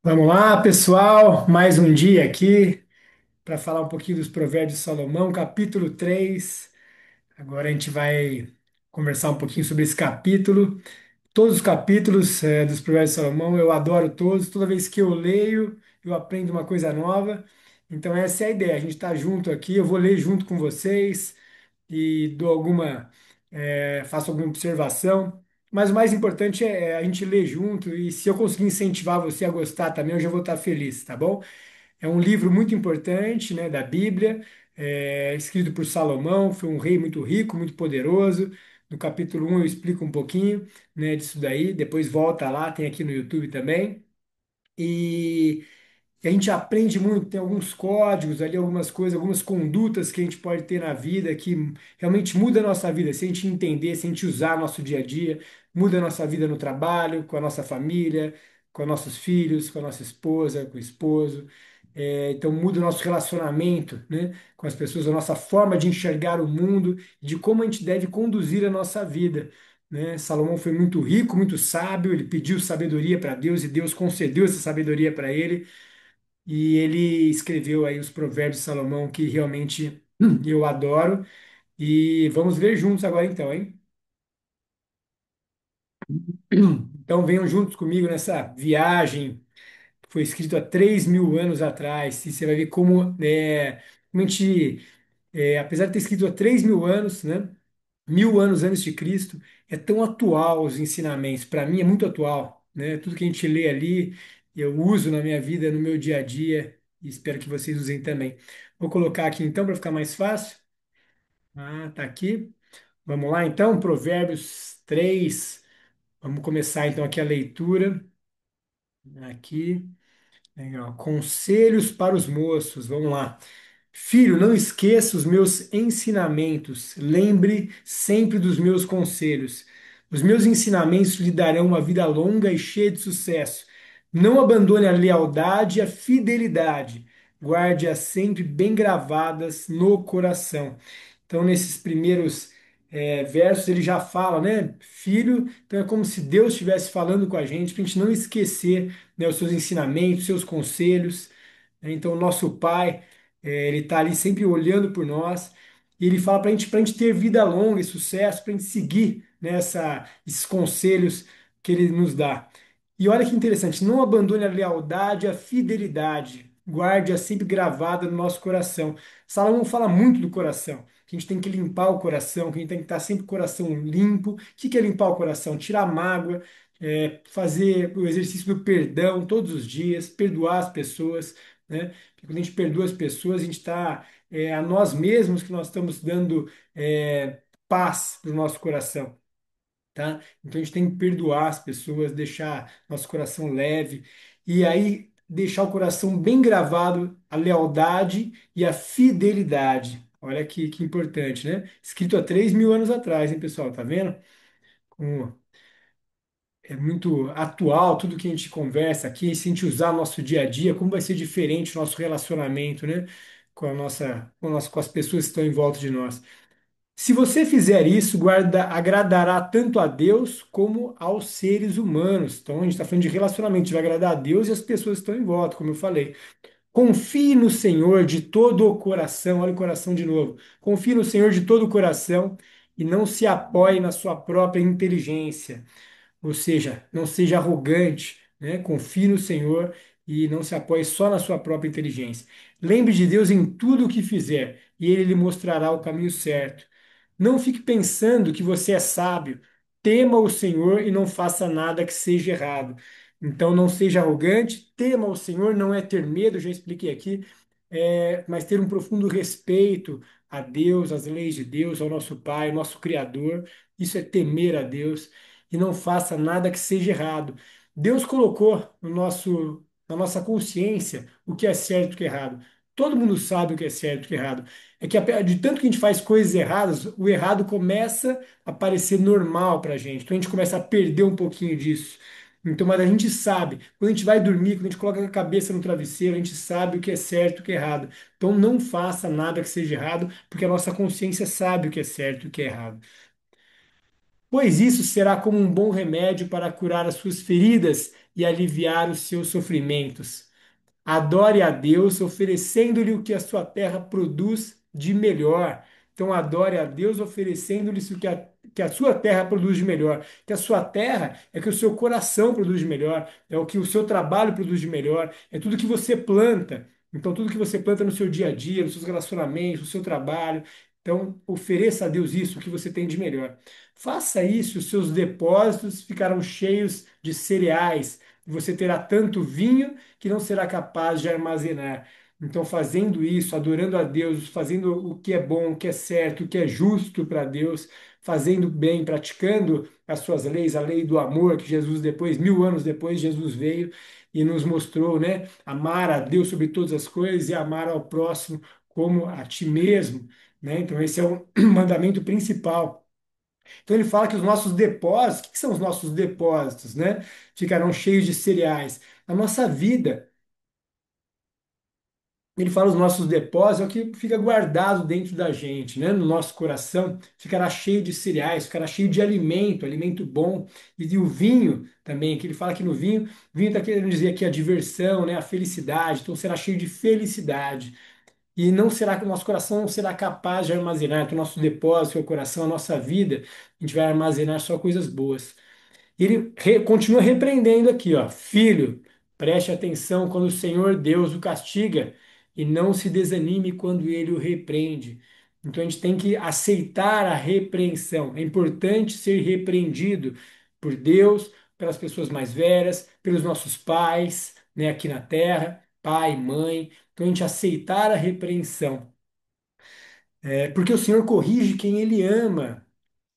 Vamos lá, pessoal, mais um dia aqui para falar um pouquinho dos Provérbios de Salomão, capítulo 3. Agora a gente vai conversar um pouquinho sobre esse capítulo. Todos os capítulos dos Provérbios de Salomão eu adoro todos. Toda vez que eu leio, eu aprendo uma coisa nova. Então essa é a ideia. A gente está junto aqui. Eu vou ler junto com vocês e faço alguma observação. Mas o mais importante é a gente ler junto. E se eu conseguir incentivar você a gostar também, eu já vou estar feliz, tá bom? É um livro muito importante, né, da Bíblia, escrito por Salomão. Foi um rei muito rico, muito poderoso. No capítulo 1 eu explico um pouquinho, né, disso daí. Depois volta lá, tem aqui no YouTube também. E a gente aprende muito, tem alguns códigos ali, algumas coisas, algumas condutas que a gente pode ter na vida que realmente muda a nossa vida. Se a gente entender, se a gente usar nosso dia a dia, muda a nossa vida no trabalho, com a nossa família, com os nossos filhos, com a nossa esposa, com o esposo. Então muda o nosso relacionamento, né, com as pessoas, a nossa forma de enxergar o mundo, de como a gente deve conduzir a nossa vida. Né? Salomão foi muito rico, muito sábio, ele pediu sabedoria para Deus e Deus concedeu essa sabedoria para ele. E ele escreveu aí os Provérbios de Salomão, que realmente eu adoro. E vamos ver juntos agora então, hein? Então venham juntos comigo nessa viagem que foi escrito há 3.000 anos atrás. E você vai ver como a gente, apesar de ter escrito há 3.000 anos, né? 1.000 anos antes de Cristo, é tão atual os ensinamentos. Para mim é muito atual, né? Tudo que a gente lê ali, eu uso na minha vida, no meu dia a dia, e espero que vocês usem também. Vou colocar aqui então para ficar mais fácil. Ah, tá aqui. Vamos lá então, Provérbios 3. Vamos começar então aqui a leitura. Aqui, legal. Conselhos para os moços. Vamos lá. Filho, não esqueça os meus ensinamentos, lembre sempre dos meus conselhos. Os meus ensinamentos lhe darão uma vida longa e cheia de sucesso. Não abandone a lealdade e a fidelidade, guarde-as sempre bem gravadas no coração. Então, nesses primeiros versos, ele já fala, né, filho, então é como se Deus estivesse falando com a gente, para a gente não esquecer, né, os seus ensinamentos, os seus conselhos. Né? Então, o nosso Pai. Ele está ali sempre olhando por nós e ele fala para a gente ter vida longa e sucesso, para a gente seguir nessa, esses conselhos que ele nos dá. E olha que interessante, não abandone a lealdade, a fidelidade, guarde-a sempre gravada no nosso coração. Salomão fala muito do coração, que a gente tem que limpar o coração, que a gente tem que estar sempre com o coração limpo. O que que é limpar o coração? Tirar a mágoa, fazer o exercício do perdão todos os dias, perdoar as pessoas, né? Porque quando a gente perdoa as pessoas, a gente está a nós mesmos que nós estamos dando paz para o nosso coração, tá? Então a gente tem que perdoar as pessoas, deixar nosso coração leve e aí deixar o coração bem gravado a lealdade e a fidelidade. Olha que importante, né? Escrito há 3.000 anos atrás, hein, pessoal? Tá vendo? Com É muito atual tudo que a gente conversa aqui, se a gente usar no nosso dia a dia, como vai ser diferente o nosso relacionamento, né, com as pessoas que estão em volta de nós. Se você fizer isso, agradará tanto a Deus como aos seres humanos. Então, a gente está falando de relacionamento, a gente vai agradar a Deus e as pessoas que estão em volta, como eu falei. Confie no Senhor de todo o coração, olha o coração de novo. Confie no Senhor de todo o coração e não se apoie na sua própria inteligência. Ou seja, não seja arrogante, né? Confie no Senhor e não se apoie só na sua própria inteligência. Lembre de Deus em tudo o que fizer e Ele lhe mostrará o caminho certo. Não fique pensando que você é sábio. Tema o Senhor e não faça nada que seja errado. Então, não seja arrogante, tema o Senhor, não é ter medo, já expliquei aqui, mas ter um profundo respeito a Deus, às leis de Deus, ao nosso Pai, nosso Criador. Isso é temer a Deus e não faça nada que seja errado. Deus colocou na nossa consciência o que é certo e o que é errado. Todo mundo sabe o que é certo e o que é errado. É que de tanto que a gente faz coisas erradas, o errado começa a parecer normal para a gente. Então a gente começa a perder um pouquinho disso. Então, mas a gente sabe, quando a gente vai dormir, quando a gente coloca a cabeça no travesseiro, a gente sabe o que é certo e o que é errado. Então não faça nada que seja errado, porque a nossa consciência sabe o que é certo e o que é errado. pois isso será como um bom remédio para curar as suas feridas e aliviar os seus sofrimentos. Adore a Deus, oferecendo-lhe o que a sua terra produz de melhor. Então, adore a Deus, oferecendo-lhe o que a sua terra produz de melhor. Que a sua terra é o que o seu coração produz de melhor, é o que o seu trabalho produz de melhor, é tudo que você planta. Então, tudo que você planta no seu dia a dia, nos seus relacionamentos, no seu trabalho. Então, ofereça a Deus isso, o que você tem de melhor. Faça isso, os seus depósitos ficarão cheios de cereais. Você terá tanto vinho que não será capaz de armazenar. Então, fazendo isso, adorando a Deus, fazendo o que é bom, o que é certo, o que é justo para Deus, fazendo bem, praticando as suas leis, a lei do amor que Jesus depois, 1000 anos depois, Jesus veio e nos mostrou, né? Amar a Deus sobre todas as coisas e amar ao próximo como a ti mesmo, né? Então, esse é o mandamento principal. Então ele fala que os nossos depósitos, o que são os nossos depósitos, né? Ficarão cheios de cereais. A nossa vida, ele fala os nossos depósitos, é o que fica guardado dentro da gente, né? No nosso coração, ficará cheio de cereais, ficará cheio de alimento, alimento bom. E o vinho também, que ele fala que no vinho, vinho está querendo dizer aqui a diversão, né? A felicidade, então será cheio de felicidade. E não será que o nosso coração não será capaz de armazenar, que o nosso depósito, o coração, a nossa vida, a gente vai armazenar só coisas boas. Continua repreendendo aqui, ó, filho, preste atenção quando o Senhor Deus o castiga e não se desanime quando ele o repreende. Então a gente tem que aceitar a repreensão. É importante ser repreendido por Deus, pelas pessoas mais velhas, pelos nossos pais, né, aqui na terra, pai, mãe. Então a gente aceitar a repreensão. É porque o Senhor corrige quem ele ama.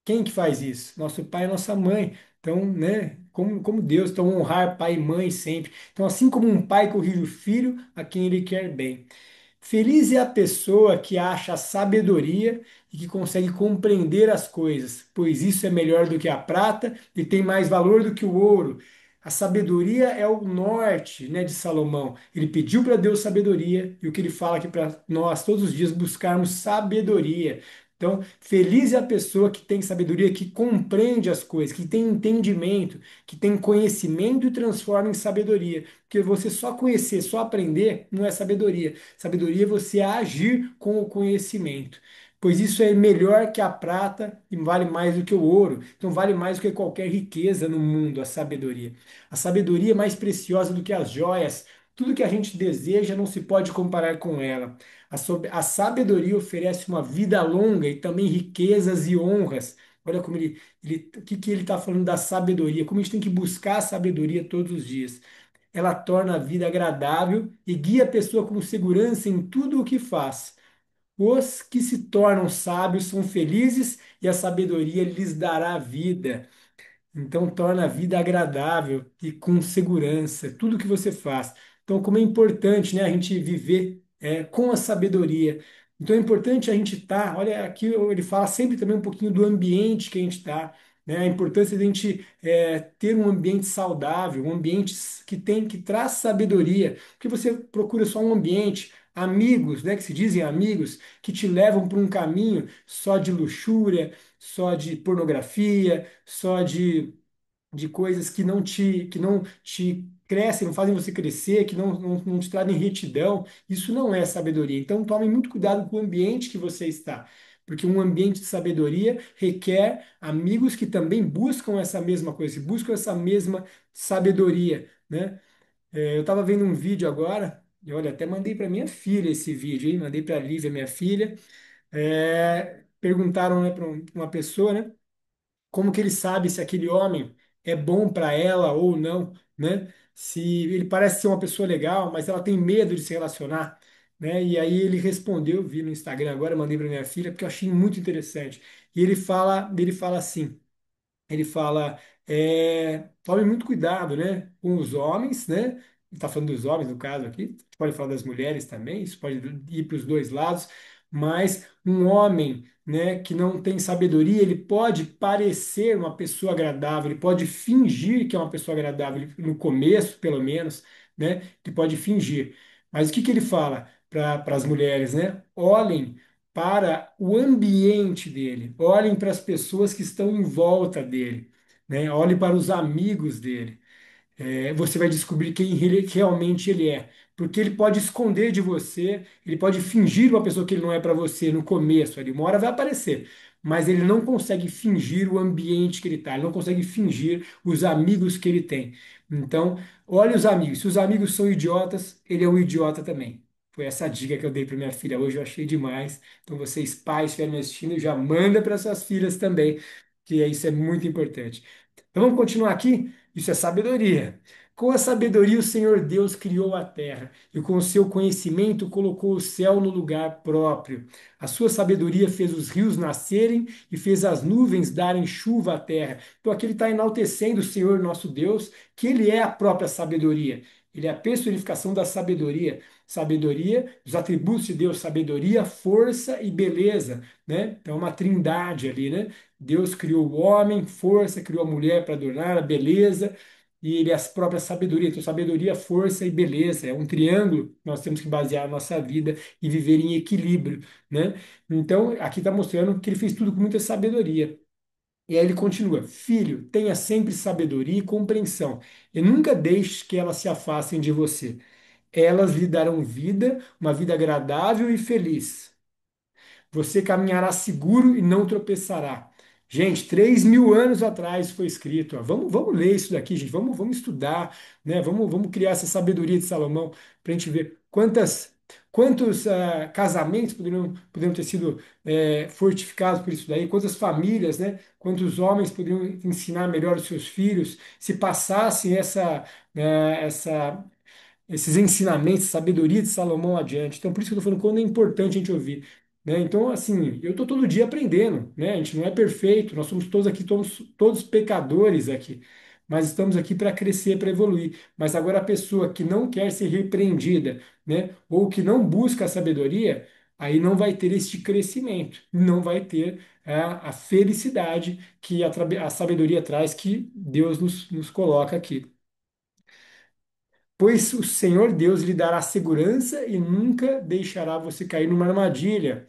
Quem que faz isso? Nosso pai e nossa mãe. Então, né, como Deus, então honrar pai e mãe sempre. Então, assim como um pai corrige o filho a quem ele quer bem. Feliz é a pessoa que acha a sabedoria e que consegue compreender as coisas, pois isso é melhor do que a prata e tem mais valor do que o ouro. A sabedoria é o norte, né, de Salomão. Ele pediu para Deus sabedoria e o que ele fala aqui para nós todos os dias buscarmos sabedoria. Então, feliz é a pessoa que tem sabedoria, que compreende as coisas, que tem entendimento, que tem conhecimento e transforma em sabedoria. Porque você só conhecer, só aprender, não é sabedoria. Sabedoria é você agir com o conhecimento. Pois isso é melhor que a prata e vale mais do que o ouro. Então vale mais do que qualquer riqueza no mundo, a sabedoria. A sabedoria é mais preciosa do que as joias. Tudo que a gente deseja não se pode comparar com ela. A sabedoria oferece uma vida longa e também riquezas e honras. Olha como o que, que ele está falando da sabedoria, como a gente tem que buscar a sabedoria todos os dias. Ela torna a vida agradável e guia a pessoa com segurança em tudo o que faz. Os que se tornam sábios são felizes e a sabedoria lhes dará vida. Então, torna a vida agradável e com segurança, tudo que você faz. Então, como é importante, né, a gente viver com a sabedoria. Então, é importante a gente estar. Olha, aqui ele fala sempre também um pouquinho do ambiente que a gente está, né, a importância de a gente ter um ambiente saudável, um ambiente que traz sabedoria, porque você procura só um ambiente. Amigos, né, que se dizem amigos, que te levam por um caminho só de luxúria, só de pornografia, só de coisas que não te crescem, não fazem você crescer, que não te trazem retidão. Isso não é sabedoria. Então tome muito cuidado com o ambiente que você está. Porque um ambiente de sabedoria requer amigos que também buscam essa mesma coisa, que buscam essa mesma sabedoria, né? Eu estava vendo um vídeo agora, e olha, até mandei para minha filha esse vídeo, hein? Mandei para a Lívia, minha filha. Perguntaram, né, para uma pessoa, né? Como que ele sabe se aquele homem é bom para ela ou não, né? Se ele parece ser uma pessoa legal, mas ela tem medo de se relacionar, né? E aí ele respondeu, vi no Instagram agora, mandei para minha filha, porque eu achei muito interessante. E ele fala assim. Ele fala, tome muito cuidado, né, com os homens, né? Está falando dos homens no caso aqui, pode falar das mulheres também, isso pode ir para os dois lados, mas um homem, né, que não tem sabedoria, ele pode parecer uma pessoa agradável, ele pode fingir que é uma pessoa agradável, no começo, pelo menos, né? Ele pode fingir. Mas o que que ele fala para as mulheres, né? Olhem para o ambiente dele, olhem para as pessoas que estão em volta dele, né? Olhe para os amigos dele. Você vai descobrir quem realmente ele é. Porque ele pode esconder de você, ele pode fingir uma pessoa que ele não é para você no começo ali, uma hora vai aparecer. Mas ele não consegue fingir o ambiente que ele está, ele não consegue fingir os amigos que ele tem. Então, olha os amigos. Se os amigos são idiotas, ele é um idiota também. Foi essa dica que eu dei para minha filha hoje, eu achei demais. Então, vocês pais estiverem me assistindo, já manda para suas filhas também, que isso é muito importante. Então, vamos continuar aqui? Isso é sabedoria. Com a sabedoria, o Senhor Deus criou a terra, e com o seu conhecimento colocou o céu no lugar próprio. A sua sabedoria fez os rios nascerem e fez as nuvens darem chuva à terra. Então aqui ele está enaltecendo o Senhor nosso Deus, que ele é a própria sabedoria. Ele é a personificação da sabedoria. Sabedoria, os atributos de Deus, sabedoria, força e beleza, né? Então é uma trindade ali, né? Deus criou o homem, força, criou a mulher para adornar, a beleza, e ele é a própria sabedoria. Então, sabedoria, força e beleza. É um triângulo que nós temos que basear a nossa vida e viver em equilíbrio, né? Então, aqui está mostrando que ele fez tudo com muita sabedoria. E aí ele continua: Filho, tenha sempre sabedoria e compreensão, e nunca deixe que elas se afastem de você. Elas lhe darão vida, uma vida agradável e feliz. Você caminhará seguro e não tropeçará. Gente, 3.000 anos atrás foi escrito. Ó. Vamos ler isso daqui, gente. Vamos estudar, né? Vamos criar essa sabedoria de Salomão para a gente ver quantos casamentos poderiam ter sido fortificados por isso daí, quantas famílias, né? Quantos homens poderiam ensinar melhor os seus filhos se passassem esses ensinamentos, sabedoria de Salomão adiante. Então, por isso que eu estou falando quando é importante a gente ouvir. Né? Então, assim, eu estou todo dia aprendendo, né? A gente não é perfeito, nós somos todos aqui, todos pecadores aqui, mas estamos aqui para crescer, para evoluir. Mas agora a pessoa que não quer ser repreendida, né? Ou que não busca a sabedoria, aí não vai ter este crescimento, não vai ter a felicidade que a sabedoria traz, que Deus nos coloca aqui. Pois o Senhor Deus lhe dará segurança e nunca deixará você cair numa armadilha.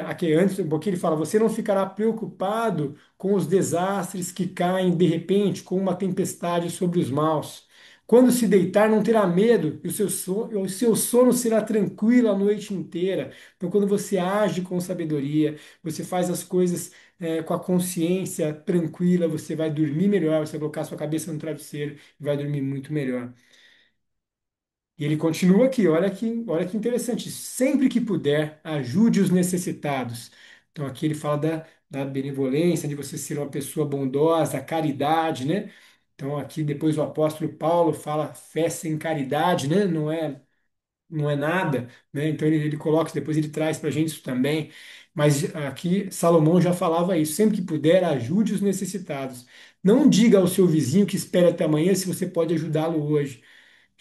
Aqui antes, um pouquinho ele fala: você não ficará preocupado com os desastres que caem de repente, com uma tempestade sobre os maus. Quando se deitar, não terá medo, e o seu sono será tranquilo a noite inteira. Então, quando você age com sabedoria, você faz as coisas com a consciência tranquila, você vai dormir melhor, você vai colocar sua cabeça no travesseiro e vai dormir muito melhor. E ele continua aqui, olha que interessante. Sempre que puder, ajude os necessitados. Então aqui ele fala da benevolência, de você ser uma pessoa bondosa, a caridade, né? Então aqui depois o apóstolo Paulo fala fé sem caridade, né? Não é nada, né? Então ele coloca, depois ele traz para a gente isso também. Mas aqui Salomão já falava isso. Sempre que puder, ajude os necessitados. Não diga ao seu vizinho que espere até amanhã se você pode ajudá-lo hoje.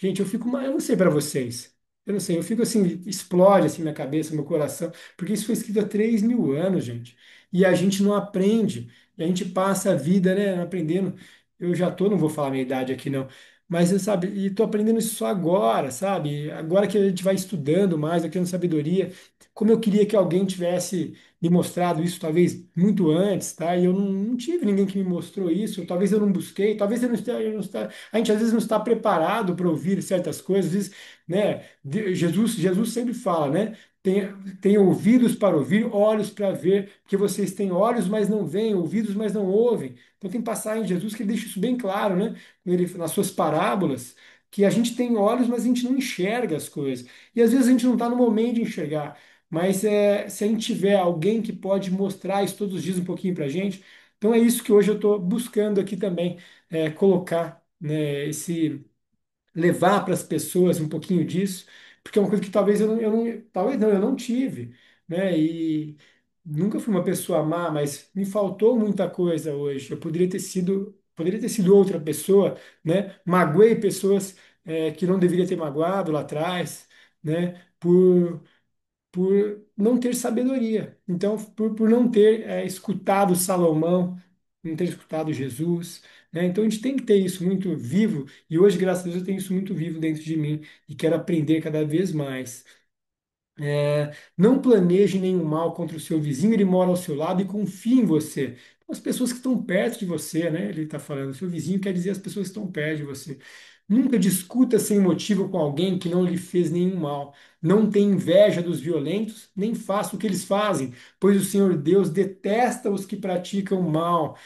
Gente, eu não sei para vocês. Eu não sei, eu fico assim, explode assim minha cabeça, meu coração, porque isso foi escrito há 3.000 anos, gente. E a gente não aprende, e a gente passa a vida, né, aprendendo. Eu já tô, não vou falar minha idade aqui não, mas sabe, e tô aprendendo isso só agora, sabe? Agora que a gente vai estudando mais, aqui sabedoria, como eu queria que alguém tivesse me mostrado isso, talvez muito antes, tá? E eu não tive ninguém que me mostrou isso, talvez eu não busquei, talvez a gente às vezes não está preparado para ouvir certas coisas, às vezes, né? Jesus sempre fala, né? Tem ouvidos para ouvir, olhos para ver, porque vocês têm olhos, mas não veem, ouvidos, mas não ouvem. Então tem passagem de Jesus que ele deixa isso bem claro, né? Nas suas parábolas, que a gente tem olhos, mas a gente não enxerga as coisas. E às vezes a gente não está no momento de enxergar. Mas se a gente tiver alguém que pode mostrar isso todos os dias um pouquinho para a gente, então é isso que hoje eu estou buscando aqui também, colocar, né, levar para as pessoas um pouquinho disso, porque é uma coisa que talvez talvez não, eu não tive, né? E nunca fui uma pessoa má, mas me faltou muita coisa hoje. Eu poderia ter sido outra pessoa, né? Magoei pessoas que não deveria ter magoado lá atrás, né? Por não ter sabedoria. Então, por não ter escutado Salomão, não ter escutado Jesus, né? Então, a gente tem que ter isso muito vivo, e hoje, graças a Deus, eu tenho isso muito vivo dentro de mim e quero aprender cada vez mais. Não planeje nenhum mal contra o seu vizinho, ele mora ao seu lado e confia em você. As pessoas que estão perto de você, né? Ele está falando, seu vizinho quer dizer as pessoas que estão perto de você. Nunca discuta sem motivo com alguém que não lhe fez nenhum mal. Não tenha inveja dos violentos, nem faça o que eles fazem, pois o Senhor Deus detesta os que praticam mal,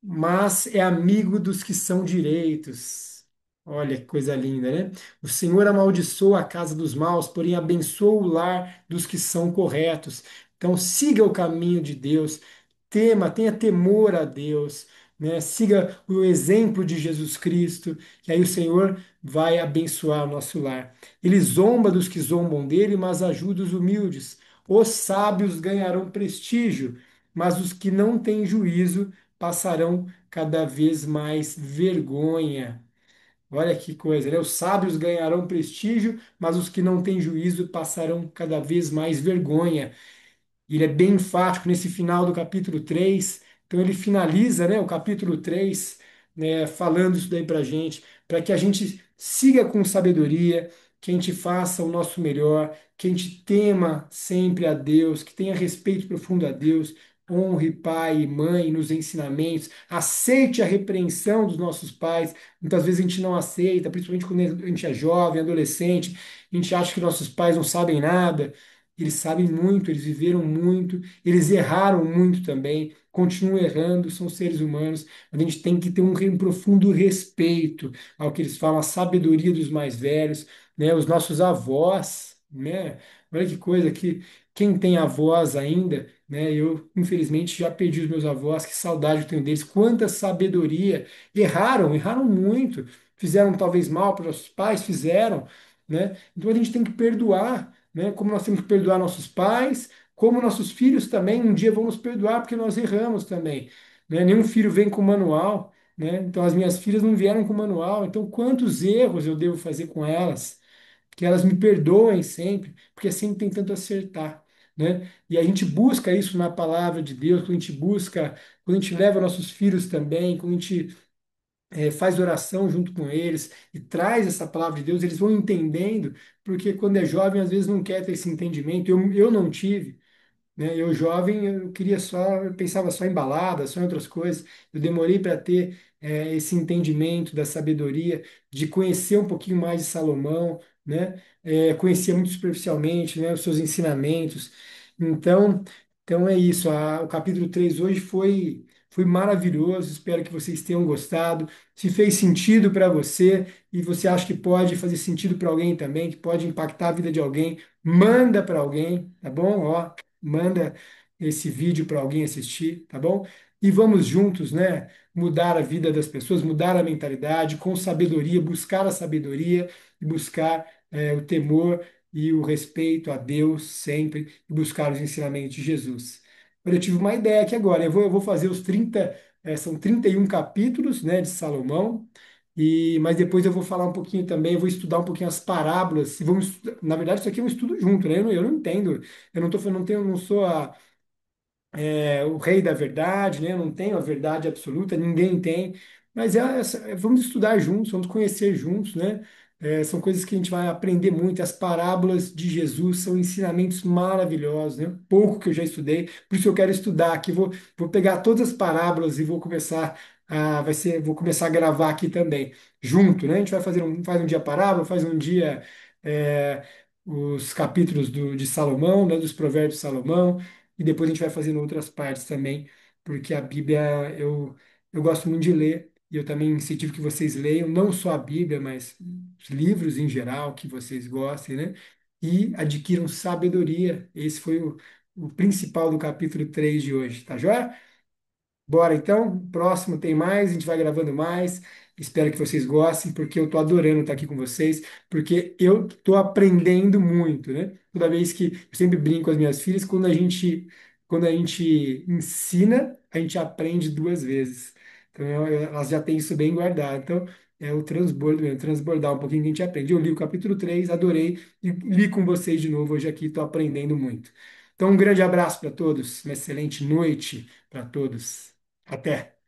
mas é amigo dos que são direitos. Olha que coisa linda, né? O Senhor amaldiçoa a casa dos maus, porém abençoa o lar dos que são corretos. Então, siga o caminho de Deus, tenha temor a Deus, né? Siga o exemplo de Jesus Cristo, e aí o Senhor vai abençoar o nosso lar. Ele zomba dos que zombam dele, mas ajuda os humildes. Os sábios ganharão prestígio, mas os que não têm juízo passarão cada vez mais vergonha. Olha que coisa, né? Os sábios ganharão prestígio, mas os que não têm juízo passarão cada vez mais vergonha. E ele é bem enfático nesse final do capítulo 3. Então ele finaliza, né, o capítulo 3, né, falando isso daí para gente, para que a gente siga com sabedoria, que a gente faça o nosso melhor, que a gente tema sempre a Deus, que tenha respeito profundo a Deus, honre pai e mãe nos ensinamentos, aceite a repreensão dos nossos pais. Muitas vezes a gente não aceita, principalmente quando a gente é jovem, adolescente, a gente acha que nossos pais não sabem nada. Eles sabem muito, eles viveram muito, eles erraram muito também, continuam errando, são seres humanos, mas a gente tem que ter um profundo respeito ao que eles falam, a sabedoria dos mais velhos, né? Os nossos avós, né? Olha que coisa que quem tem avós ainda, né? Eu, infelizmente, já perdi os meus avós, que saudade eu tenho deles, quanta sabedoria, erraram muito, fizeram talvez mal para os pais, fizeram, né? Então a gente tem que perdoar, né? Como nós temos que perdoar nossos pais, como nossos filhos também um dia vão nos perdoar porque nós erramos também, né? Nenhum filho vem com manual, né? Então as minhas filhas não vieram com manual, então quantos erros eu devo fazer com elas? Que elas me perdoem sempre, porque sempre tem tanto acertar, né? E a gente busca isso na palavra de Deus, quando a gente busca, quando a gente leva nossos filhos também, quando a gente faz oração junto com eles e traz essa palavra de Deus, eles vão entendendo, porque quando é jovem, às vezes não quer ter esse entendimento. Eu não tive, né? Eu jovem, eu queria só, eu pensava só em balada, só em outras coisas. Eu demorei para ter esse entendimento da sabedoria, de conhecer um pouquinho mais de Salomão, né? Conhecia muito superficialmente, né? Os seus ensinamentos. Então, então é isso. O capítulo 3 hoje foi maravilhoso. Espero que vocês tenham gostado. Se fez sentido para você e você acha que pode fazer sentido para alguém também, que pode impactar a vida de alguém, manda para alguém, tá bom? Ó, manda esse vídeo para alguém assistir, tá bom? E vamos juntos, né, mudar a vida das pessoas, mudar a mentalidade com sabedoria, buscar a sabedoria e buscar o temor e o respeito a Deus sempre e buscar os ensinamentos de Jesus. Olha, eu tive uma ideia aqui agora, eu vou fazer os 30, são 31 capítulos, né, de Salomão, mas depois eu vou falar um pouquinho também, eu vou estudar um pouquinho as parábolas, e na verdade isso aqui é um estudo junto, né? Eu não entendo, eu não tô, falando- não tenho, não sou o rei da verdade, né? Eu não tenho a verdade absoluta, ninguém tem, mas vamos estudar juntos, vamos conhecer juntos, né? São coisas que a gente vai aprender muito. As parábolas de Jesus são ensinamentos maravilhosos, né? Pouco que eu já estudei, por isso eu quero estudar aqui. Vou pegar todas as parábolas e vou começar vou começar a gravar aqui também, junto, né? A gente vai faz um dia parábola, faz um dia é, os capítulos de Salomão, né? Dos Provérbios de Salomão e depois a gente vai fazendo outras partes também, porque a Bíblia eu gosto muito de ler, e eu também incentivo que vocês leiam, não só a Bíblia, mas os livros em geral que vocês gostem, né? E adquiram sabedoria. Esse foi o principal do capítulo 3 de hoje, tá joia? Bora então, próximo tem mais, a gente vai gravando mais. Espero que vocês gostem, porque eu tô adorando estar aqui com vocês, porque eu tô aprendendo muito, né? Toda vez que eu sempre brinco com as minhas filhas, quando a gente ensina, a gente aprende duas vezes. Então elas já têm isso bem guardado. Então é o transbordo mesmo, transbordar um pouquinho que a gente aprende. Eu li o capítulo 3, adorei e li com vocês de novo hoje aqui, tô aprendendo muito. Então um grande abraço para todos, uma excelente noite para todos. Até!